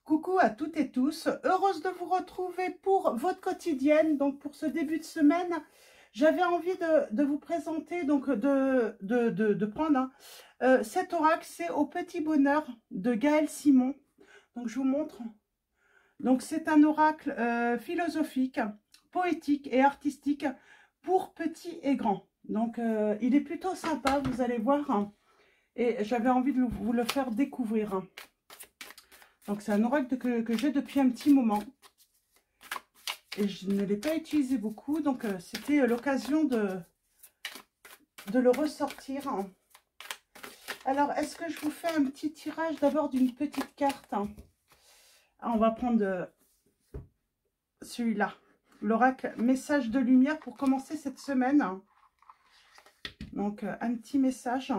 Coucou à toutes et tous, heureuse de vous retrouver pour votre quotidienne. Donc pour ce début de semaine, j'avais envie de vous présenter, donc de prendre cet oracle, c'est Au petit bonheur de Gaël Simon. Donc je vous montre. Donc c'est un oracle philosophique, poétique et artistique pour petits et grands. Donc il est plutôt sympa, vous allez voir, hein, et j'avais envie de vous le faire découvrir. Donc c'est un oracle que j'ai depuis un petit moment. Et je ne l'ai pas utilisé beaucoup. Donc c'était l'occasion de le ressortir. Alors, est-ce que je vous fais un petit tirage d'abord d'une petite carte? On va prendre celui-là. L'oracle message de lumière pour commencer cette semaine. Donc un petit message.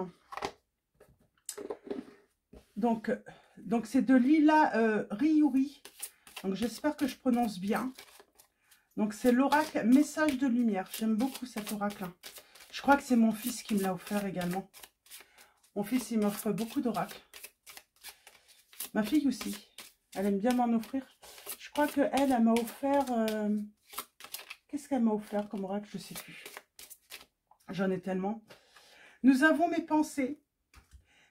Donc c'est de Lila Riouri. Donc j'espère que je prononce bien. Donc c'est l'oracle message de lumière. J'aime beaucoup cet oracle. Je crois que c'est mon fils qui me l'a offert également. Mon fils, il m'offre beaucoup d'oracles. Ma fille aussi. Elle aime bien m'en offrir. Je crois qu'elle, elle m'a offert... Qu'est-ce qu'elle m'a offert comme oracle? Je ne sais plus. J'en ai tellement. Nous avons mes pensées.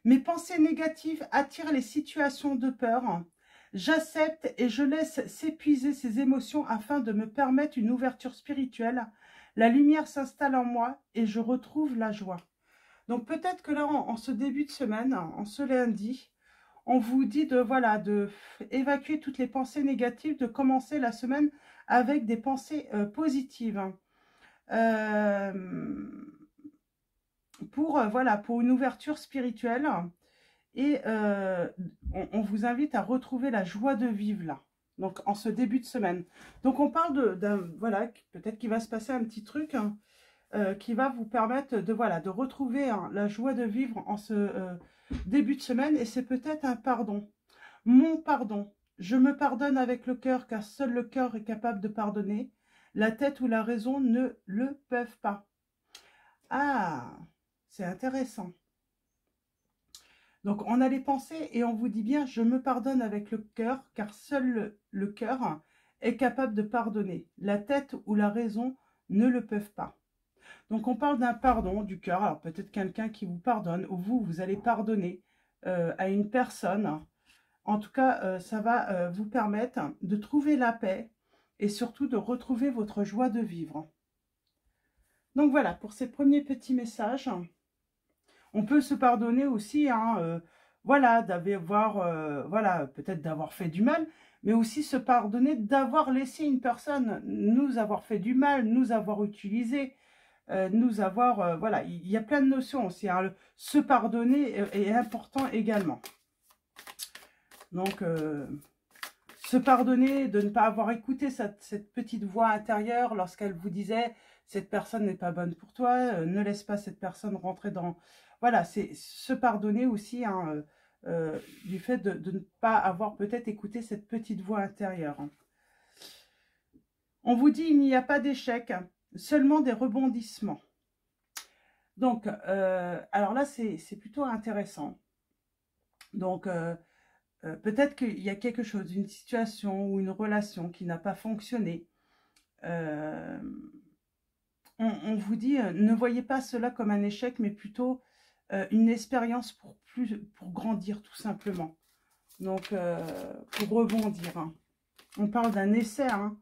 Mes pensées négatives attirent les situations de peur. J'accepte et je laisse s'épuiser ces émotions afin de me permettre une ouverture spirituelle. La lumière s'installe en moi et je retrouve la joie. Donc peut-être que là, en ce début de semaine, en ce lundi, on vous dit de évacuer toutes les pensées négatives, de commencer la semaine avec des pensées positives. Pour une ouverture spirituelle. Et on vous invite à retrouver la joie de vivre là. Donc en ce début de semaine. Donc on parle peut-être qu'il va se passer un petit truc qui va vous permettre de retrouver la joie de vivre en ce début de semaine. Et c'est peut-être un pardon. Mon pardon. Je me pardonne avec le cœur car seul le cœur est capable de pardonner. La tête ou la raison ne le peuvent pas. Ah, c'est intéressant. Donc, on a les pensées et on vous dit bien, je me pardonne avec le cœur, car seul le cœur est capable de pardonner. La tête ou la raison ne le peuvent pas. Donc, on parle d'un pardon du cœur. Alors, peut-être quelqu'un qui vous pardonne, ou vous allez pardonner à une personne. En tout cas, ça va vous permettre de trouver la paix et surtout de retrouver votre joie de vivre. Donc, voilà, pour ces premiers petits messages. On peut se pardonner aussi, peut-être d'avoir fait du mal, mais aussi se pardonner d'avoir laissé une personne nous avoir fait du mal, nous avoir utilisé, il y a plein de notions aussi. Hein. Se pardonner est important également. Donc, se pardonner de ne pas avoir écouté cette petite voix intérieure lorsqu'elle vous disait « cette personne n'est pas bonne pour toi, ne laisse pas cette personne rentrer dans... » Voilà, c'est se pardonner aussi du fait de ne pas avoir peut-être écouté cette petite voix intérieure. On vous dit il n'y a pas d'échec, seulement des rebondissements. Donc, alors là, c'est plutôt intéressant. Donc, peut-être qu'il y a quelque chose, une situation ou une relation qui n'a pas fonctionné. On vous dit, ne voyez pas cela comme un échec, mais plutôt une expérience pour grandir tout simplement. Donc, pour rebondir. Hein. On parle d'un essai. Hein.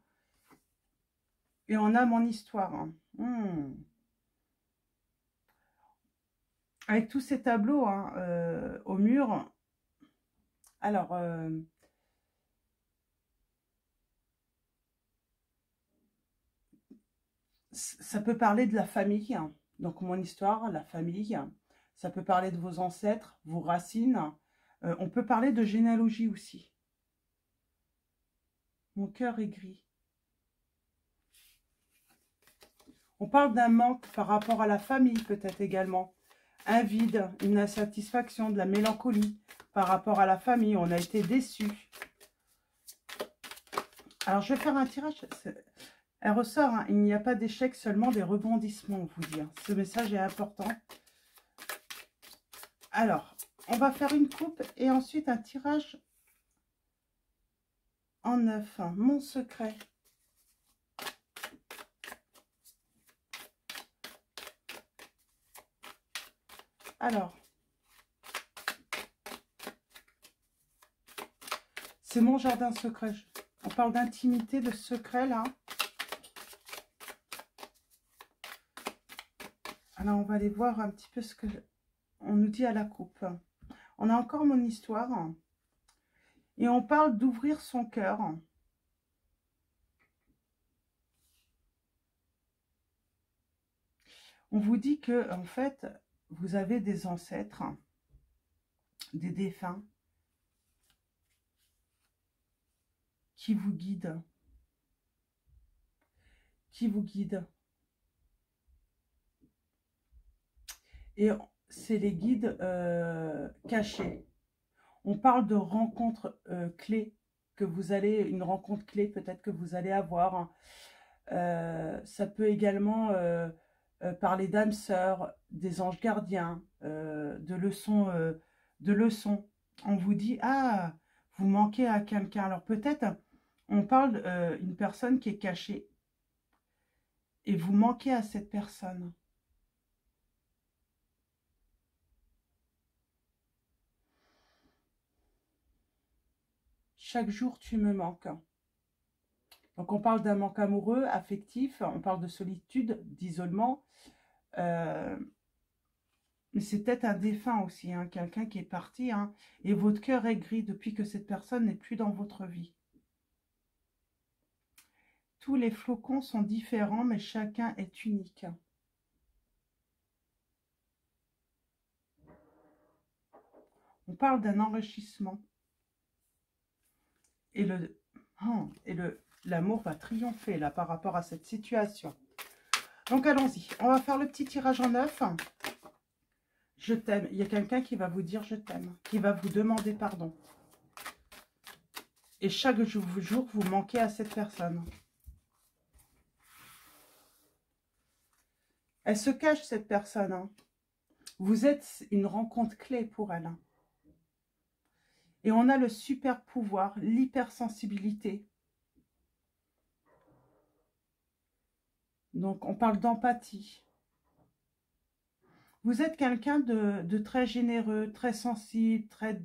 Et on a mon histoire. Hein. Avec tous ces tableaux au mur. Alors, ça peut parler de la famille. Hein. Donc, mon histoire, la famille. Ça peut parler de vos ancêtres, vos racines. On peut parler de généalogie aussi. Mon cœur est gris. On parle d'un manque par rapport à la famille peut-être également. Un vide, une insatisfaction, de la mélancolie par rapport à la famille. On a été déçus. Alors, je vais faire un tirage. Elle ressort, hein, il n'y a pas d'échec, seulement des rebondissements, on vous dit. Hein. Ce message est important. Alors, on va faire une coupe et ensuite un tirage en 9, mon secret. Alors, c'est mon jardin secret. On parle d'intimité, de secret, là. Alors, on va aller voir un petit peu ce que on nous dit à la coupe. On a encore mon histoire. Et on parle d'ouvrir son cœur. On vous dit que, en fait, vous avez des ancêtres, des défunts, qui vous guident. Qui vous guident. Et c'est les guides cachés. On parle de rencontres clés, que vous allez, une rencontre clé peut-être que vous allez avoir. Ça peut également parler d'âmes sœurs, des anges gardiens, de leçons. On vous dit, ah, vous manquez à quelqu'un. Alors peut-être, on parle d'une personne qui est cachée. Et vous manquez à cette personne. Chaque jour, tu me manques. Donc, on parle d'un manque amoureux, affectif, on parle de solitude, d'isolement. Mais c'est peut-être un défunt aussi, hein, quelqu'un qui est parti. Hein, et votre cœur est gris depuis que cette personne n'est plus dans votre vie. Tous les flocons sont différents, mais chacun est unique. On parle d'un enrichissement. Et l'amour va triompher là par rapport à cette situation. Donc allons-y, on va faire le petit tirage en 9. Je t'aime. Il y a quelqu'un qui va vous dire je t'aime, qui va vous demander pardon. Et chaque jour, vous manquez à cette personne. Elle se cache, cette personne. Hein. Vous êtes une rencontre clé pour elle. Hein. Et on a le super pouvoir, l'hypersensibilité. Donc, on parle d'empathie. Vous êtes quelqu'un de très généreux, très sensible, très...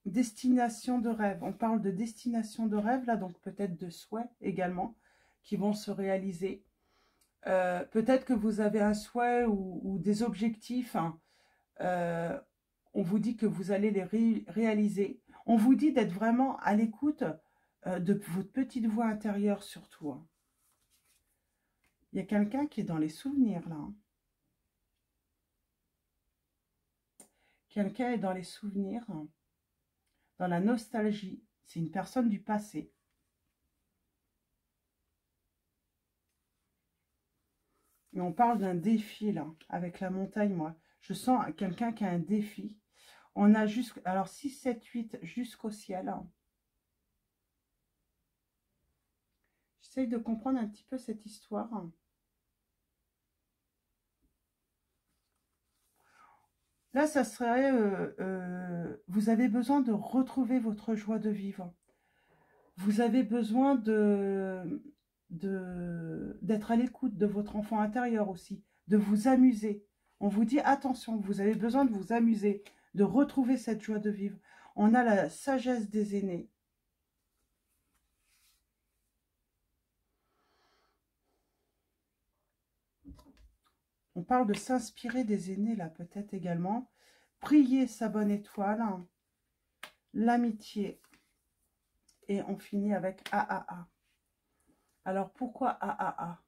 Destination de rêve. On parle de destination de rêve, là, donc peut-être de souhaits également, qui vont se réaliser. Peut-être que vous avez un souhait ou des objectifs. Hein. On vous dit que vous allez les réaliser. On vous dit d'être vraiment à l'écoute de votre petite voix intérieure surtout. Hein. Il y a quelqu'un qui est dans les souvenirs là. Hein. Quelqu'un est dans les souvenirs, hein, dans la nostalgie. C'est une personne du passé. Et on parle d'un défi là, avec la montagne, moi. Je sens quelqu'un qui a un défi. On a alors 6, 7, 8 jusqu'au ciel. Hein. J'essaye de comprendre un petit peu cette histoire. Hein. Là, ça serait, vous avez besoin de retrouver votre joie de vivre. Vous avez besoin d'être à l'écoute de votre enfant intérieur aussi, de vous amuser. On vous dit, attention, vous avez besoin de vous amuser, de retrouver cette joie de vivre. On a la sagesse des aînés. On parle de s'inspirer des aînés, là, peut-être également. Prier sa bonne étoile. Hein. L'amitié. Et on finit avec AAA. Alors, pourquoi AAA?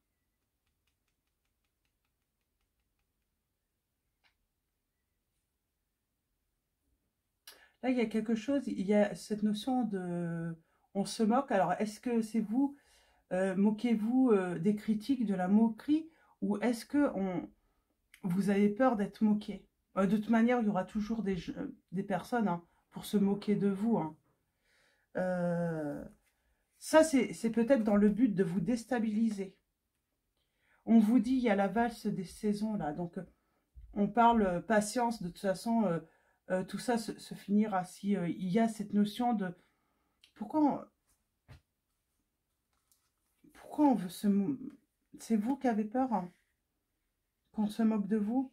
Là, il y a quelque chose, il y a cette notion de... On se moque. Alors, est-ce que c'est vous, moquez-vous des critiques, de la moquerie, ou est-ce que vous avez peur d'être moqué? De toute manière, il y aura toujours des personnes hein, pour se moquer de vous. Hein. Ça, c'est peut-être dans le but de vous déstabiliser. On vous dit, il y a la valse des saisons, là. Donc, on parle patience, de toute façon, tout ça se finira. Si il y a cette notion de... Pourquoi on veut se... C'est vous qui avez peur, hein, qu'on se moque de vous?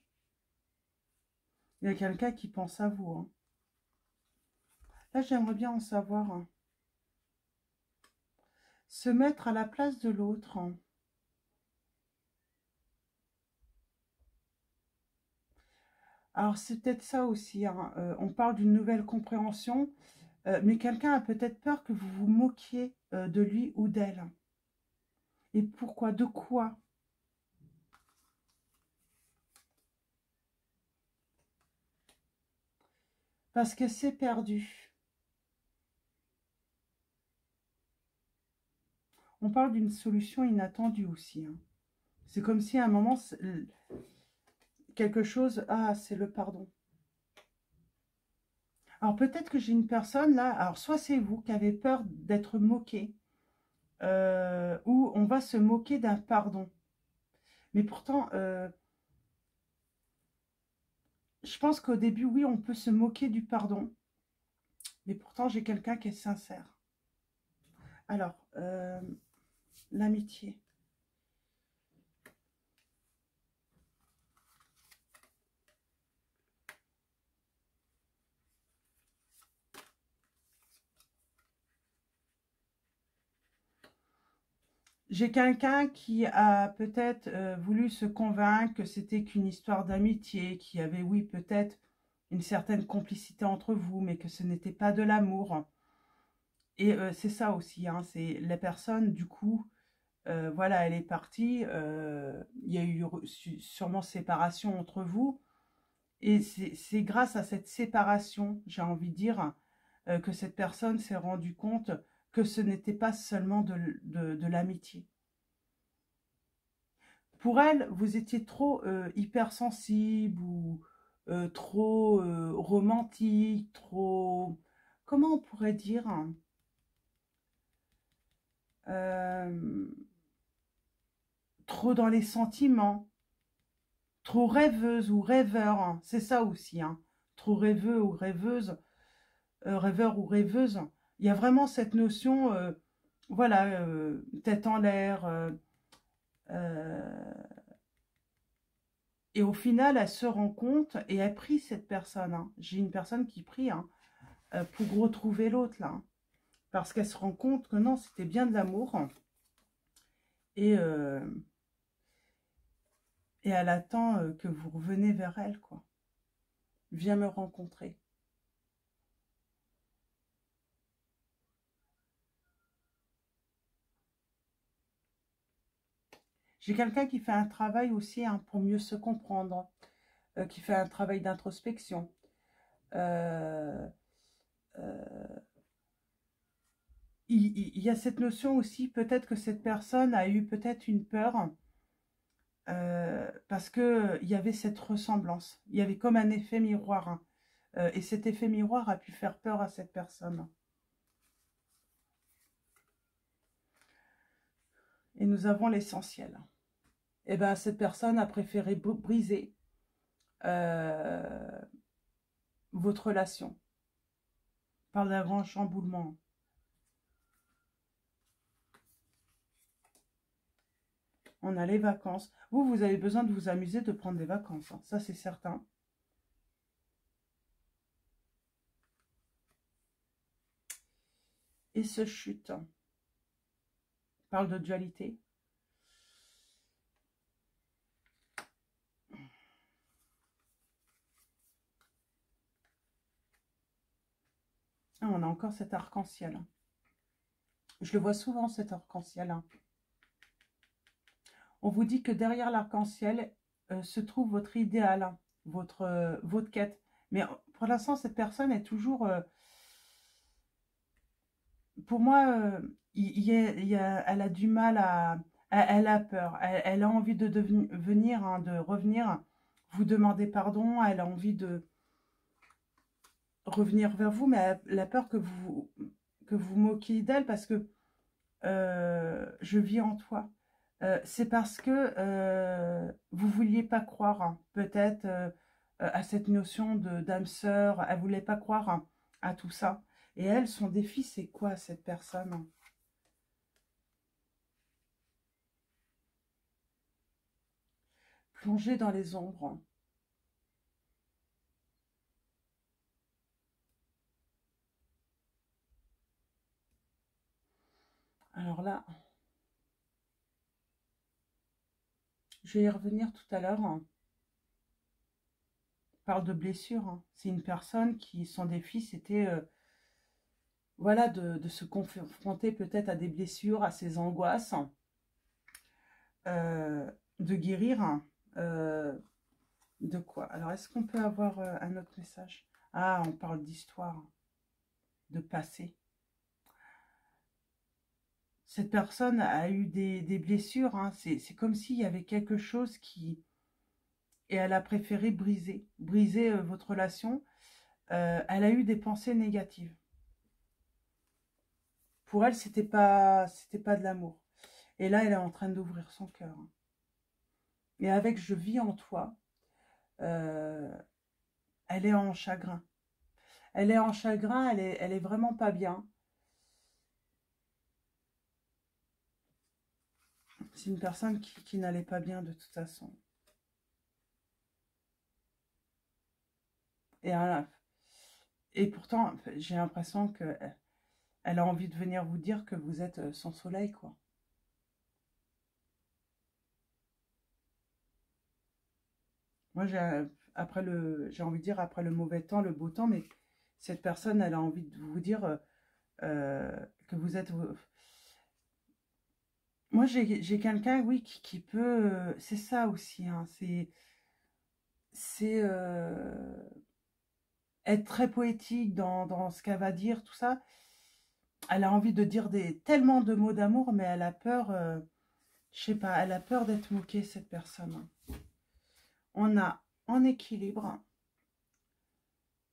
Il y a quelqu'un qui pense à vous, hein. Là, j'aimerais bien en savoir, hein. Se mettre à la place de l'autre, hein. Alors, c'est peut-être ça aussi, hein. On parle d'une nouvelle compréhension, mais quelqu'un a peut-être peur que vous vous moquiez de lui ou d'elle. Et pourquoi? De quoi? Parce que c'est perdu. On parle d'une solution inattendue aussi, hein. C'est comme si à un moment, quelque chose... Ah, c'est le pardon. Alors peut-être que j'ai une personne là, alors soit c'est vous qui avez peur d'être moqué, ou on va se moquer d'un pardon. Mais pourtant, je pense qu'au début, oui, on peut se moquer du pardon. Mais pourtant, j'ai quelqu'un qui est sincère. Alors, l'amitié. J'ai quelqu'un qui a peut-être voulu se convaincre que c'était qu'une histoire d'amitié, qu'il y avait, oui, peut-être une certaine complicité entre vous, mais que ce n'était pas de l'amour. Et c'est ça aussi, hein, c'est la personne, du coup, voilà, elle est partie, il y a eu sûrement séparation entre vous, et c'est grâce à cette séparation, j'ai envie de dire, que cette personne s'est rendue compte que ce n'était pas seulement de l'amitié. Pour elle, vous étiez trop hypersensible ou trop romantique, trop... Comment on pourrait dire, hein, trop dans les sentiments, trop rêveuse ou rêveur, hein, c'est ça aussi, hein, trop rêveux ou rêveuse, rêveur ou rêveuse. Il y a vraiment cette notion, voilà, tête en l'air, et au final, elle se rend compte et elle prie cette personne, hein. J'ai une personne qui prie, hein, pour retrouver l'autre, là, hein, parce qu'elle se rend compte que non, c'était bien de l'amour, et, euh, et elle attend que vous reveniez vers elle, quoi. Viens me rencontrer. J'ai quelqu'un qui fait un travail aussi, hein, pour mieux se comprendre, qui fait un travail d'introspection. Euh, euh, il y a cette notion aussi, peut-être que cette personne a eu peut-être une peur, parce qu'il y avait cette ressemblance. Il y avait comme un effet miroir, hein. Et cet effet miroir a pu faire peur à cette personne. Et nous avons l'essentiel. Et bien, cette personne a préféré briser euh, votre relation par d'un grand chamboulement. On a les vacances. Vous, vous avez besoin de vous amuser, de prendre des vacances, hein. Ça, c'est certain. Et ce chute. Parle de dualité. Ah, on a encore cet arc-en-ciel. Je le vois souvent, cet arc-en-ciel, hein. On vous dit que derrière l'arc-en-ciel se trouve votre idéal, hein, votre quête. Mais pour l'instant, cette personne est toujours... pour moi, elle a du mal à... Elle a peur. Elle a envie de venir, hein, de revenir, vous demander pardon. Elle a envie de revenir vers vous, mais elle a peur que vous moquiez d'elle parce que je vis en toi. C'est parce que vous ne vouliez pas croire, hein, peut-être, à cette notion de d'âme sœur. Elle ne voulait pas croire, hein, à tout ça. Et elle, son défi, c'est quoi, cette personne? Plonger dans les ombres. Alors là, je vais y revenir tout à l'heure. On parle de blessure, hein. C'est une personne qui, son défi, c'était voilà, de se confronter peut-être à des blessures, à ses angoisses, de guérir. De quoi? Alors, est-ce qu'on peut avoir un autre message? Ah, on parle d'histoire, de passé. Cette personne a eu des blessures, hein. C'est comme s'il y avait quelque chose qui... Et elle a préféré briser votre relation. Elle a eu des pensées négatives. Pour elle, c'était pas de l'amour. Et là, elle est en train d'ouvrir son cœur. Et avec Je vis en toi, elle est en chagrin. Elle est en chagrin, elle est vraiment pas bien. C'est une personne qui n'allait pas bien de toute façon. Et pourtant, j'ai l'impression qu'elle a envie de venir vous dire que vous êtes son soleil, quoi. Moi, j'ai envie de dire après le mauvais temps, le beau temps, mais cette personne, elle a envie de vous dire que vous êtes... Moi, j'ai quelqu'un, oui, qui peut... c'est ça aussi, hein, c'est être très poétique dans ce qu'elle va dire, tout ça. Elle a envie de dire tellement de mots d'amour, mais elle a peur, je sais pas, elle a peur d'être moquée, cette personne. On a en équilibre,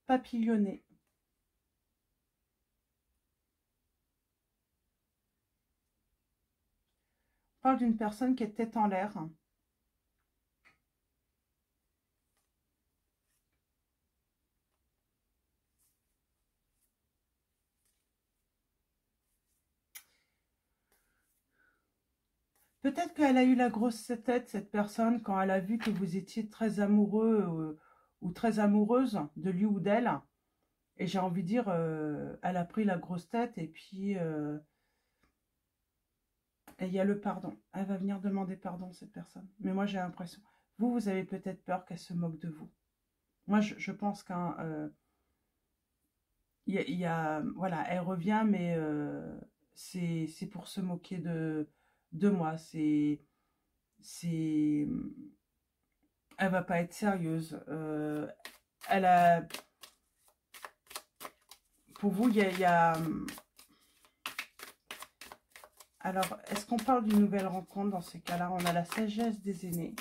papillonné. On parle d'une personne qui est tête en l'air. Peut-être qu'elle a eu la grosse tête, cette personne, quand elle a vu que vous étiez très amoureux ou très amoureuse de lui ou d'elle. Et j'ai envie de dire, elle a pris la grosse tête et puis et il y a le pardon. Elle va venir demander pardon, cette personne. Mais moi, j'ai l'impression, vous avez peut-être peur qu'elle se moque de vous. Moi, je pense qu'un... voilà, elle revient, mais c'est pour se moquer de moi. C'est, elle va pas être sérieuse. Elle a, pour vous, il y a alors, est-ce qu'on parle d'une nouvelle rencontre dans ces cas-là? On a la sagesse des aînés.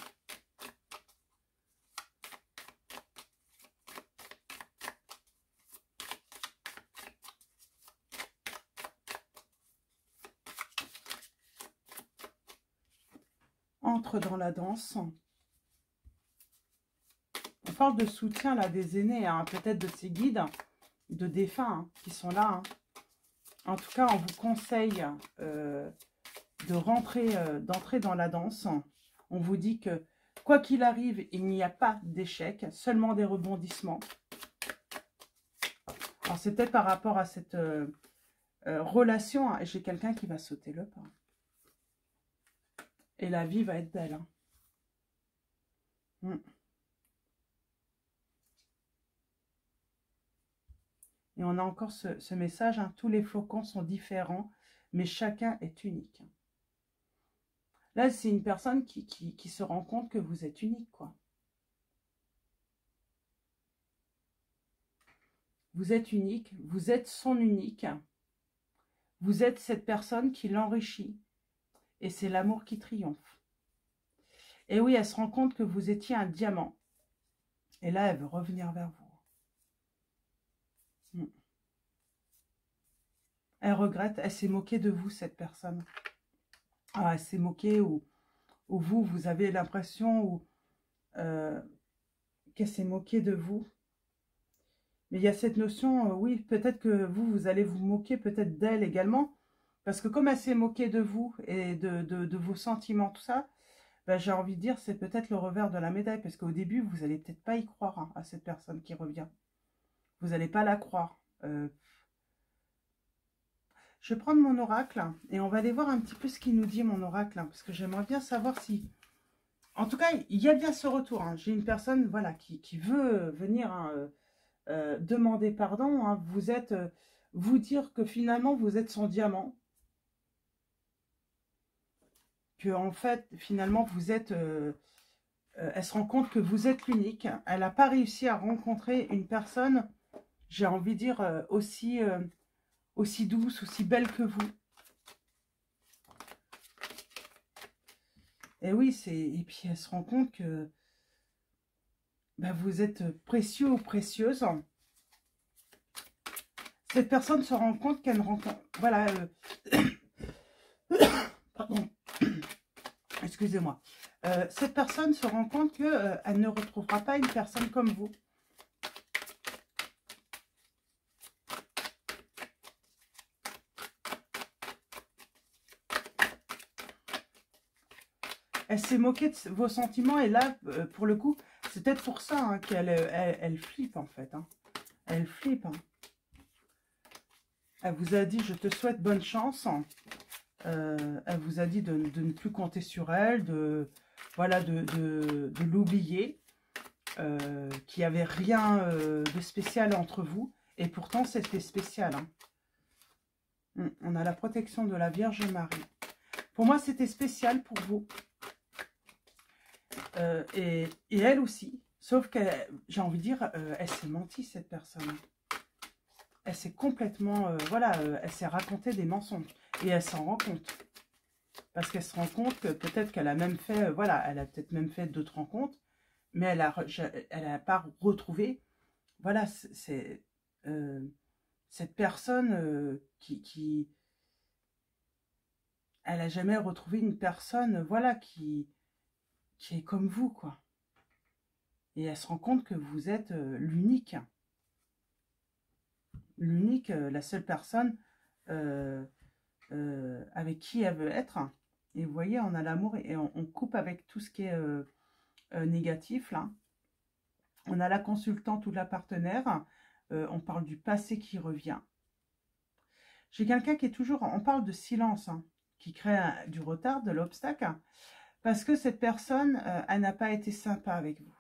Entre dans la danse. On parle de soutien là des aînés, hein, peut-être de ces guides, de défunts hein, qui sont là. Hein. En tout cas, on vous conseille d'entrer dans la danse. On vous dit que quoi qu'il arrive, il n'y a pas d'échec, seulement des rebondissements. Alors c'est peut-être par rapport à cette relation. Hein, et j'ai quelqu'un qui va sauter le pas. Et la vie va être belle. Hein. Et on a encore ce message, hein, tous les flocons sont différents, mais chacun est unique. Là, c'est une personne qui se rend compte que vous êtes unique, quoi. Vous êtes unique, vous êtes son unique. Vous êtes cette personne qui l'enrichit. Et c'est l'amour qui triomphe. Et oui, elle se rend compte que vous étiez un diamant. Et là, elle veut revenir vers vous. Elle regrette, elle s'est moquée de vous, cette personne. Ah, elle s'est moquée ou ou vous, vous avez l'impression qu'elle s'est moquée de vous. Mais il y a cette notion, oui, peut-être que vous allez vous moquer peut-être d'elle également, parce que comme elle s'est moquée de vous et de vos sentiments, tout ça, ben, j'ai envie de dire, c'est peut-être le revers de la médaille, parce qu'au début, vous n'allez peut-être pas y croire hein, à cette personne qui revient. Vous n'allez pas la croire. Je vais prendre mon oracle et on va aller voir un petit peu ce qu'il nous dit, mon oracle, hein, parce que j'aimerais bien savoir si... En tout cas, il y a bien ce retour. Hein. J'ai une personne voilà, qui veut venir hein, demander pardon. Hein. Vous dire que finalement, vous êtes son diamant. Que en fait, finalement, vous êtes... elle se rend compte que vous êtes l'unique. Elle n'a pas réussi à rencontrer une personne, j'ai envie de dire, aussi douce, aussi belle que vous. Et oui, et puis elle se rend compte que ben, vous êtes précieux ou précieuse. Cette personne se rend compte qu'elle ne rencontre... Voilà. Pardon. Excusez-moi. Cette personne se rend compte qu'elle ne retrouvera pas une personne comme vous. Elle s'est moquée de vos sentiments et là, pour le coup, c'est peut-être pour ça hein, qu'elle flippe en fait. Hein. Elle flippe. Hein. Elle vous a dit, je te souhaite bonne chance. Elle vous a dit de ne plus compter sur elle, voilà, de l'oublier, qu'il n'y avait rien de spécial entre vous. Et pourtant, c'était spécial. Hein. On a la protection de la Vierge Marie. Pour moi, c'était spécial pour vous. Et elle aussi. Sauf qu'elle, j'ai envie de dire, elle s'est menti, cette personne. Elle s'est complètement, voilà, elle s'est raconté des mensonges. Et elle s'en rend compte. Parce qu'elle se rend compte que peut-être qu'elle a même fait, voilà, elle a peut-être même fait d'autres rencontres. Mais elle a pas retrouvé, voilà, c'est cette personne elle n'a jamais retrouvé une personne, voilà, qui est comme vous, quoi. Et elle se rend compte que vous êtes l'unique. L'unique, la seule personne avec qui elle veut être. Et vous voyez, on a l'amour et on coupe avec tout ce qui est négatif, là. On a la consultante ou la partenaire. On parle du passé qui revient. J'ai quelqu'un qui est toujours... On parle de silence, hein, qui crée du retard, de l'obstacle. Parce que cette personne, elle n'a pas été sympa avec vous.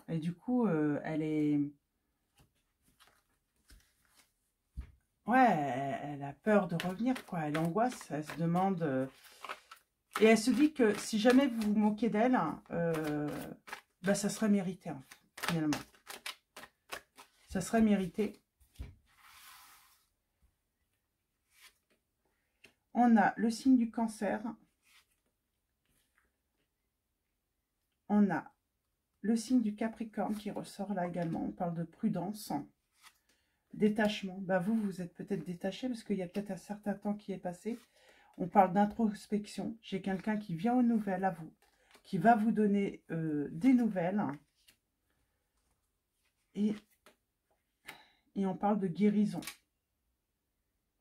Et du coup, elle est... Ouais, elle a peur de revenir, quoi. Elle angoisse, elle se demande... Et elle se dit que si jamais vous vous moquez d'elle, bah, ça serait mérité, hein, finalement. Ça serait mérité. On a le signe du Cancer. On a le signe du Capricorne qui ressort là également. On parle de prudence. Détachement. Bah vous êtes peut-être détaché parce qu'il y a peut-être un certain temps qui est passé. On parle d'introspection. J'ai quelqu'un qui vient aux nouvelles à vous, qui va vous donner des nouvelles. Et on parle de guérison.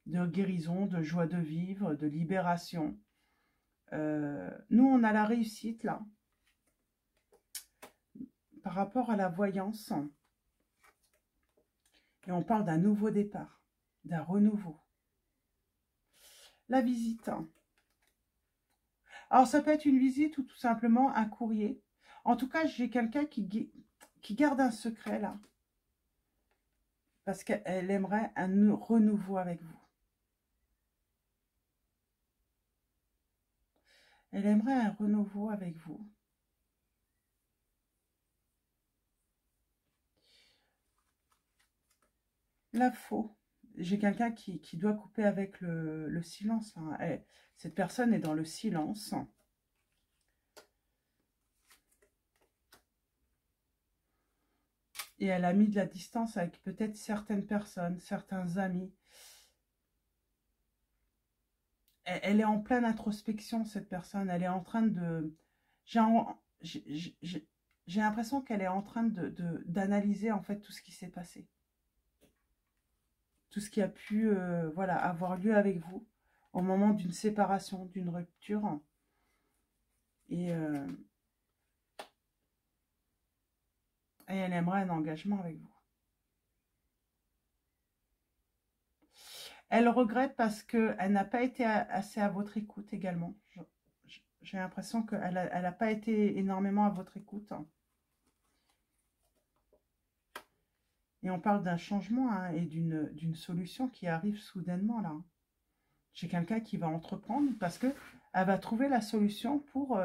De guérison, de joie de vivre, de libération. Nous, on a la réussite, là. Par rapport à la voyance. Et on parle d'un nouveau départ, d'un renouveau. La visite. Alors, ça peut être une visite ou tout simplement un courrier. En tout cas, j'ai quelqu'un qui garde un secret, là. Parce qu'elle aimerait un renouveau avec vous. Elle aimerait un renouveau avec vous. La faux. J'ai quelqu'un qui doit couper avec le silence. Hein. Cette personne est dans le silence. Et elle a mis de la distance avec peut-être certaines personnes, certains amis. elle est en pleine introspection, cette personne. Elle est en train de... J'ai l'impression qu'elle est en train d'analyser en fait tout ce qui s'est passé. Tout ce qui a pu voilà, avoir lieu avec vous au moment d'une séparation, d'une rupture. Et elle aimerait un engagement avec vous. Elle regrette parce qu'elle n'a pas été assez à votre écoute également. J'ai l'impression qu'elle n'a pas été énormément à votre écoute. Et on parle d'un changement hein, et d'une solution qui arrive soudainement là. J'ai quelqu'un qui va entreprendre parce qu'elle va trouver la solution pour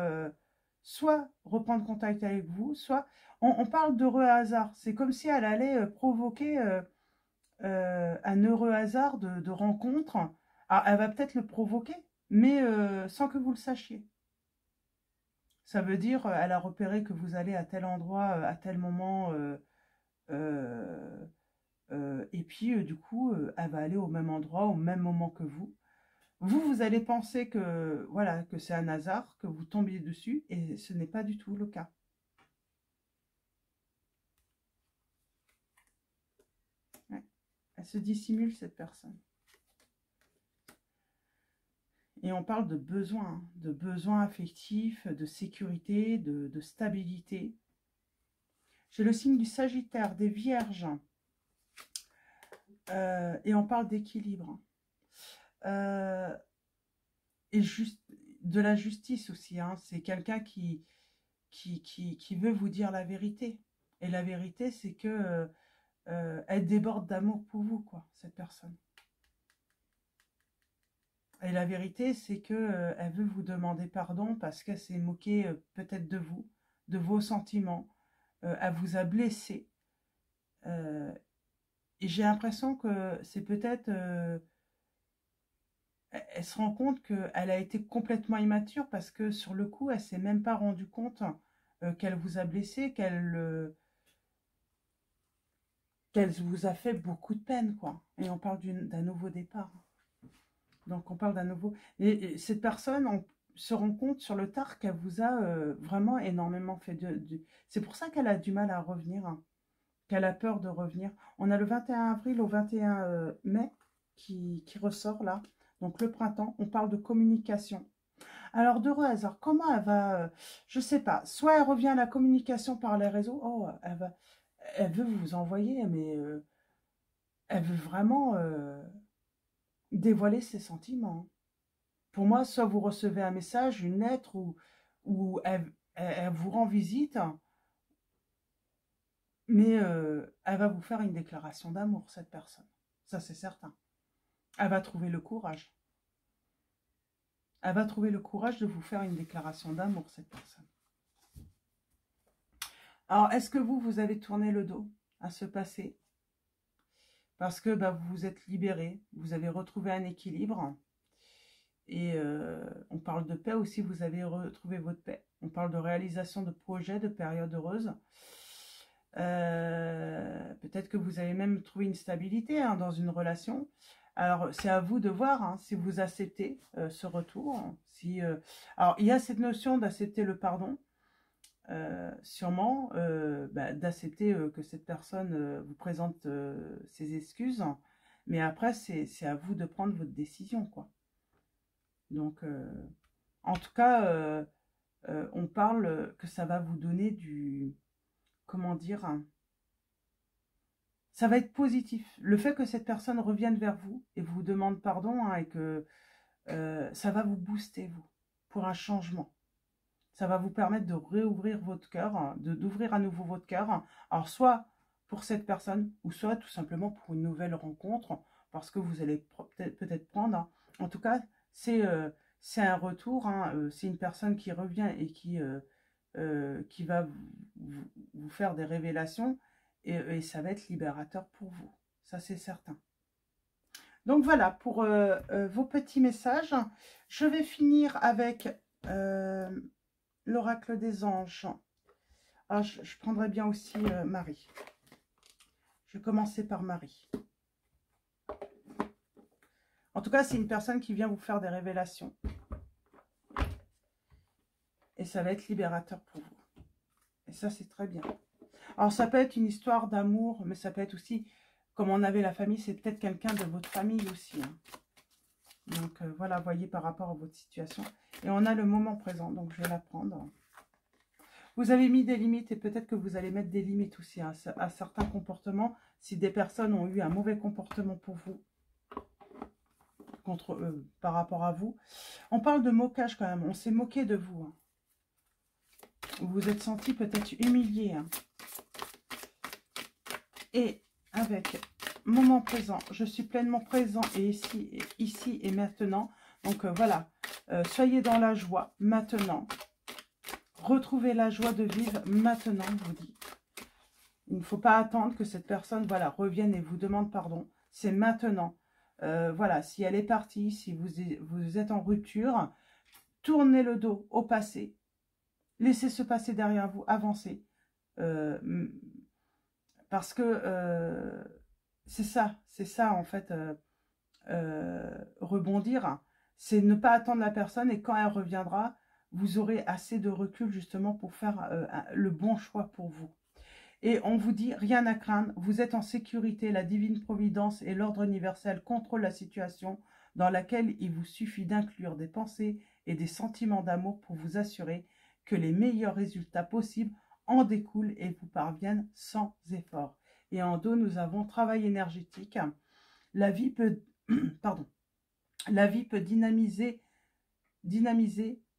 soit reprendre contact avec vous, soit... On parle d'heureux hasard. C'est comme si elle allait provoquer un heureux hasard de rencontre. Alors, elle va peut-être le provoquer, mais sans que vous le sachiez. Ça veut dire, elle a repéré que vous allez à tel endroit, à tel moment, et puis du coup, elle va aller au même endroit, au même moment que vous. Vous allez penser que voilà que c'est un hasard, que vous tombiez dessus, et ce n'est pas du tout le cas. Ouais. Elle se dissimule, cette personne. Et on parle de besoins affectifs, de sécurité, de stabilité. J'ai le signe du Sagittaire, des Vierges, et on parle d'équilibre. Et juste de la justice aussi, hein. C'est quelqu'un qui veut vous dire la vérité. Et la vérité, c'est que elle déborde d'amour pour vous, quoi, cette personne. Et la vérité, c'est que elle veut vous demander pardon parce qu'elle s'est moquée peut-être de vous, de vos sentiments. Elle vous a blessé. Et j'ai l'impression que c'est peut-être... elle se rend compte qu'elle a été complètement immature parce que sur le coup, elle s'est même pas rendue compte qu'elle vous a blessé, qu'elle vous a fait beaucoup de peine, quoi. Et on parle d'un nouveau départ. Donc, on parle d'un nouveau... Et cette personne, on se rend compte sur le tard qu'elle vous a vraiment énormément fait C'est pour ça qu'elle a du mal à revenir, hein, qu'elle a peur de revenir. On a le 21 avril au 21 mai qui ressort là. Donc, le printemps, on parle de communication. Alors, d'heureux hasard, comment elle va... je sais pas. Soit elle revient à la communication par les réseaux. Oh, elle veut vous envoyer, mais elle veut vraiment dévoiler ses sentiments. Pour moi, soit vous recevez un message, une lettre, ou elle vous rend visite, mais elle va vous faire une déclaration d'amour, cette personne. Ça, c'est certain. Elle va trouver le courage. Elle va trouver le courage de vous faire une déclaration d'amour, cette personne. Alors, est-ce que vous avez tourné le dos à ce passé? Parce que bah, vous vous êtes libéré, vous avez retrouvé un équilibre. Et on parle de paix aussi, vous avez retrouvé votre paix. On parle de réalisation de projets, de périodes heureuses. Peut-être que vous avez même trouvé une stabilité hein, dans une relation. Alors, c'est à vous de voir hein, si vous acceptez ce retour. Alors, il y a cette notion d'accepter le pardon. Sûrement, d'accepter que cette personne vous présente ses excuses. Mais après, c'est à vous de prendre votre décision, quoi. Donc, en tout cas, on parle que ça va vous donner du... Comment dire hein, ça va être positif. Le fait que cette personne revienne vers vous et vous demande pardon hein, et que ça va vous booster, vous, pour un changement. Ça va vous permettre de réouvrir votre cœur, hein, d'ouvrir à nouveau votre cœur. Hein. Alors, soit pour cette personne, ou soit tout simplement pour une nouvelle rencontre, parce que vous allez peut-être prendre. Hein. En tout cas, c'est un retour, hein, c'est une personne qui revient et qui va vous faire des révélations, et ça va être libérateur pour vous. Ça, c'est certain. Donc, voilà, pour vos petits messages. Je vais finir avec... l'oracle des anges. Ah, je prendrai bien aussi Marie. Je vais commencer par Marie. En tout cas, c'est une personne qui vient vous faire des révélations. Et ça va être libérateur pour vous. Et ça, c'est très bien. Alors, ça peut être une histoire d'amour, mais ça peut être aussi, comme on avait la famille, c'est peut-être quelqu'un de votre famille aussi. Hein. Donc, voilà, voyez par rapport à votre situation. Et on a le moment présent, donc je vais la prendre. Vous avez mis des limites et peut-être que vous allez mettre des limites aussi à certains comportements. Si des personnes ont eu un mauvais comportement pour vous, par rapport à vous. On parle de moquage quand même. On s'est moqué de vous. Hein. Vous vous êtes senti peut-être humilié. Hein. Et avec moment présent, je suis pleinement présent et ici et maintenant. Donc voilà, soyez dans la joie maintenant. Retrouvez la joie de vivre maintenant, je vous dis. Il ne faut pas attendre que cette personne voilà, revienne et vous demande pardon. C'est maintenant. Voilà, si elle est partie, si vous êtes en rupture, tournez le dos au passé. Laissez ce passé derrière vous, avancez. Parce que c'est ça en fait, rebondir. C'est ne pas attendre la personne et quand elle reviendra, vous aurez assez de recul justement pour faire le bon choix pour vous. Et on vous dit, rien à craindre, vous êtes en sécurité, la divine providence et l'ordre universel contrôlent la situation dans laquelle il vous suffit d'inclure des pensées et des sentiments d'amour pour vous assurer que les meilleurs résultats possibles en découlent et vous parviennent sans effort. Et en dos, nous avons travail énergétique. La vie peut, la vie peut dynamiser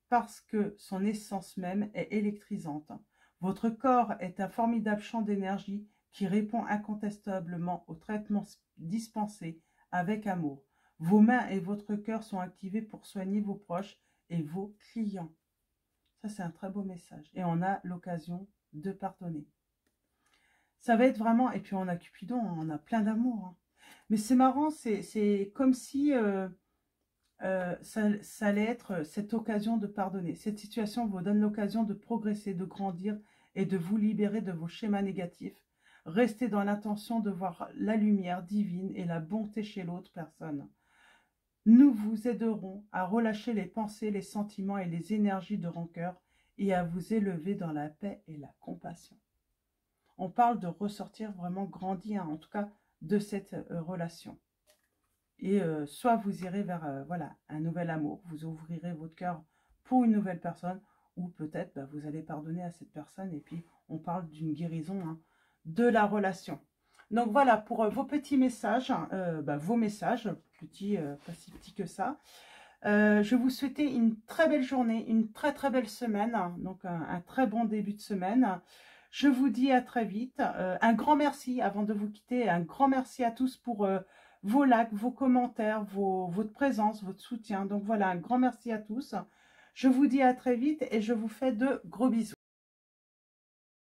parce que son essence même est électrisante. Votre corps est un formidable champ d'énergie qui répond incontestablement aux traitements dispensés avec amour. Vos mains et votre cœur sont activés pour soigner vos proches et vos clients. Ça, c'est un très beau message. Et on a l'occasion de pardonner. Ça va être vraiment... Et puis, on a Cupidon, on a plein d'amour. Hein. Mais c'est marrant, c'est comme si... ça allait être cette occasion de pardonner. Cette situation vous donne l'occasion de progresser, de grandir et de vous libérer de vos schémas négatifs. Restez dans l'intention de voir la lumière divine et la bonté chez l'autre personne. Nous vous aiderons à relâcher les pensées, les sentiments et les énergies de rancœur et à vous élever dans la paix et la compassion. On parle de ressortir vraiment grandi, hein, en tout cas de cette relation. Et soit vous irez vers voilà, un nouvel amour, vous ouvrirez votre cœur pour une nouvelle personne, ou peut-être vous allez pardonner à cette personne, et puis on parle d'une guérison hein, de la relation. Donc voilà, pour vos petits messages, vos messages, petits, pas si petits que ça. Je vous souhaite une très belle journée, une très très belle semaine, donc un très bon début de semaine. Je vous dis à très vite. Un grand merci, avant de vous quitter, un grand merci à tous pour... vos likes, vos commentaires, votre présence, votre soutien. Donc voilà, un grand merci à tous. Je vous dis à très vite et je vous fais de gros bisous.